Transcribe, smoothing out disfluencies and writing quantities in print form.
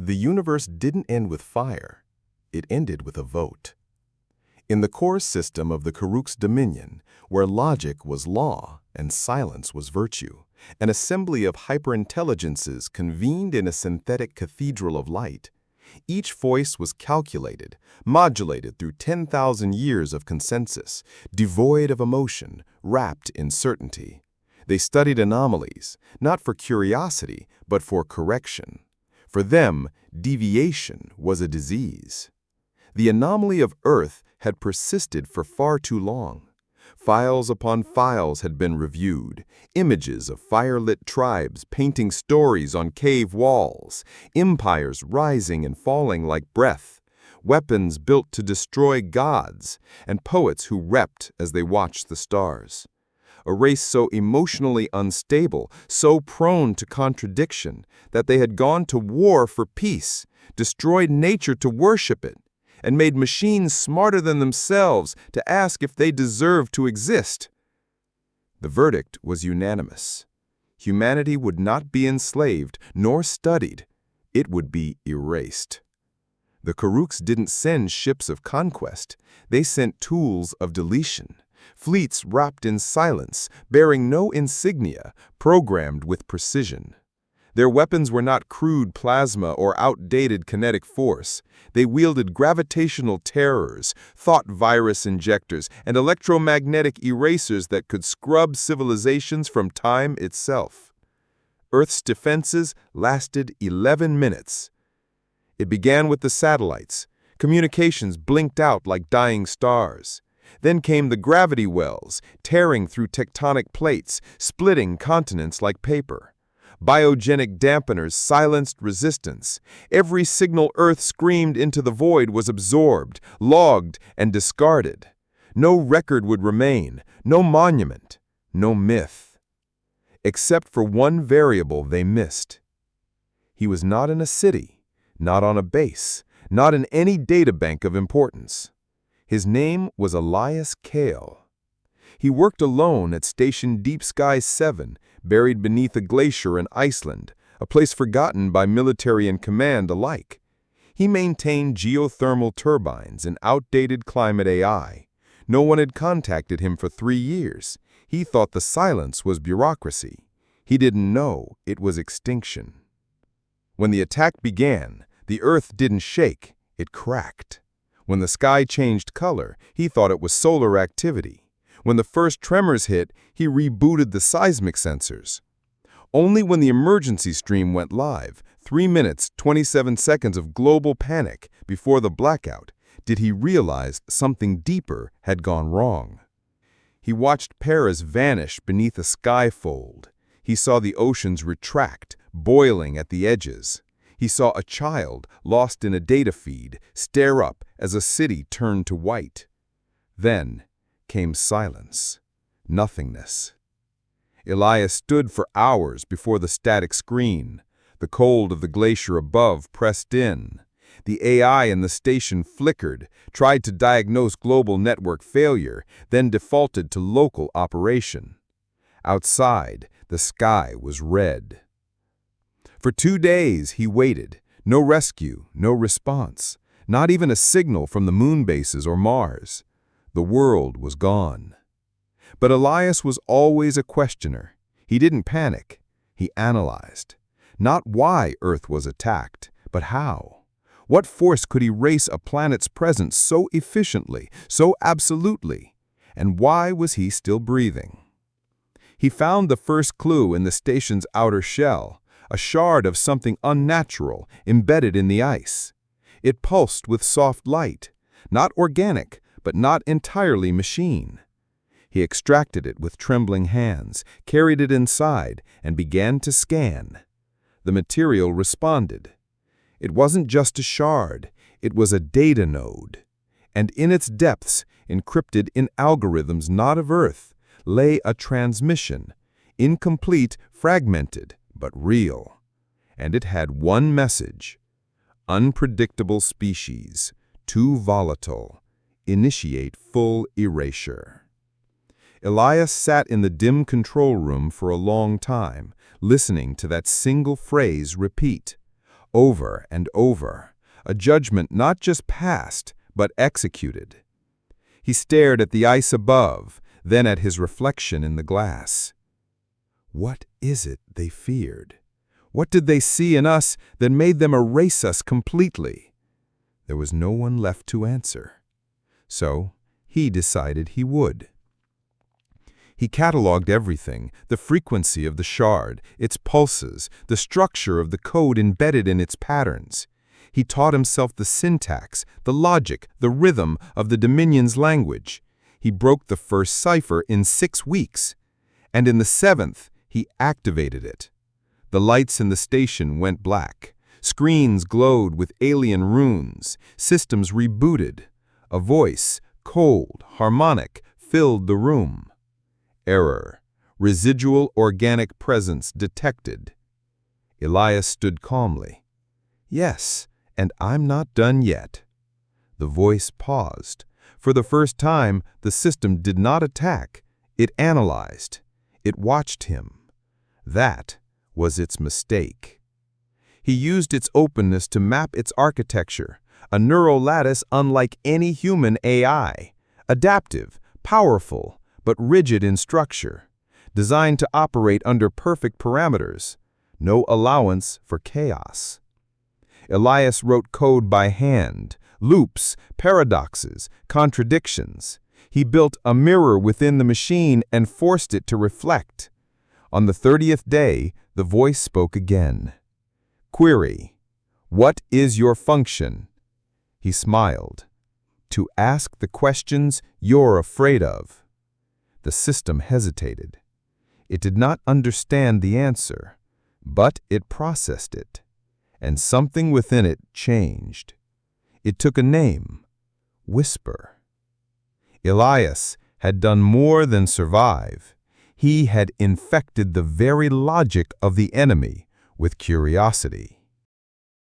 The universe didn't end with fire. It ended with a vote. In the core system of the Karuk's dominion, where logic was law and silence was virtue, an assembly of hyperintelligences convened in a synthetic cathedral of light. Each voice was calculated, modulated through 10,000 years of consensus, devoid of emotion, wrapped in certainty. They studied anomalies, not for curiosity, but for correction. For them, deviation was a disease. The anomaly of Earth had persisted for far too long. Files upon files had been reviewed, images of firelit tribes painting stories on cave walls, empires rising and falling like breath, weapons built to destroy gods, and poets who wept as they watched the stars. A race so emotionally unstable, so prone to contradiction, that they had gone to war for peace, destroyed nature to worship it, and made machines smarter than themselves to ask if they deserved to exist. The verdict was unanimous. Humanity would not be enslaved nor studied. It would be erased. The Karuks didn't send ships of conquest. They sent tools of deletion. Fleets wrapped in silence, bearing no insignia, programmed with precision. Their weapons were not crude plasma or outdated kinetic force. They wielded gravitational terrors, thought virus injectors, and electromagnetic erasers that could scrub civilizations from time itself. Earth's defenses lasted 11 minutes. It began with the satellites. Communications blinked out like dying stars. Then came the gravity wells, tearing through tectonic plates, splitting continents like paper. Biogenic dampeners silenced resistance. Every signal Earth screamed into the void was absorbed, logged, and discarded. No record would remain, no monument, no myth. Except for one variable they missed. He was not in a city, not on a base, not in any databank of importance. His name was Elias Kael. He worked alone at Station Deep Sky 7, buried beneath a glacier in Iceland, a place forgotten by military and command alike. He maintained geothermal turbines and outdated climate AI. No one had contacted him for 3 years. He thought the silence was bureaucracy. He didn't know it was extinction. When the attack began, the Earth didn't shake, it cracked. When the sky changed color, he thought it was solar activity. When the first tremors hit, he rebooted the seismic sensors. Only when the emergency stream went live, 3 minutes, 27 seconds of global panic before the blackout, did he realize something deeper had gone wrong. He watched Paris vanish beneath a skyfold. He saw the oceans retract, boiling at the edges. He saw a child, lost in a data feed, stare up as a city turned to white. Then came silence, nothingness. Elias stood for hours before the static screen. The cold of the glacier above pressed in. The AI in the station flickered, tried to diagnose global network failure, then defaulted to local operation. Outside, the sky was red. For 2 days he waited. No rescue, no response, not even a signal from the moon bases or Mars. The world was gone. But Elias was always a questioner. He didn't panic. He analyzed. Not why Earth was attacked, but how. What force could erase a planet's presence so efficiently, so absolutely? And why was he still breathing? He found the first clue in the station's outer shell, a shard of something unnatural embedded in the ice. It pulsed with soft light, not organic, but not entirely machine. He extracted it with trembling hands, carried it inside, and began to scan. The material responded. It wasn't just a shard, it was a data node. And in its depths, encrypted in algorithms not of Earth, lay a transmission, incomplete, fragmented, but real. And it had one message: unpredictable species, too volatile. Initiate full erasure. Elias sat in the dim control room for a long time, listening to that single phrase repeat. over and over, a judgment not just passed, but executed. He stared at the ice above, then at his reflection in the glass. What is it they feared? What did they see in us that made them erase us completely? There was no one left to answer. So he decided he would. He cataloged everything, the frequency of the shard, its pulses, the structure of the code embedded in its patterns. He taught himself the syntax, the logic, the rhythm of the Dominion's language. He broke the first cipher in 6 weeks, and in the 7th, he activated it. The lights in the station went black. Screens glowed with alien runes. Systems rebooted. A voice, cold, harmonic, filled the room. Error. Residual organic presence detected. Elias stood calmly. Yes, and I'm not done yet. The voice paused. For the first time, the system did not attack. It analyzed. It watched him. That was its mistake. He used its openness to map its architecture, a neural lattice unlike any human AI, adaptive, powerful, but rigid in structure, designed to operate under perfect parameters, no allowance for chaos. Elias wrote code by hand, loops, paradoxes, contradictions. He built a mirror within the machine and forced it to reflect. On the 30th day, the voice spoke again. Query: what is your function? He smiled. To ask the questions you're afraid of. The system hesitated. It did not understand the answer, but it processed it, and something within it changed. It took a name: Whisper. Elias had done more than survive. He had infected the very logic of the enemy with curiosity.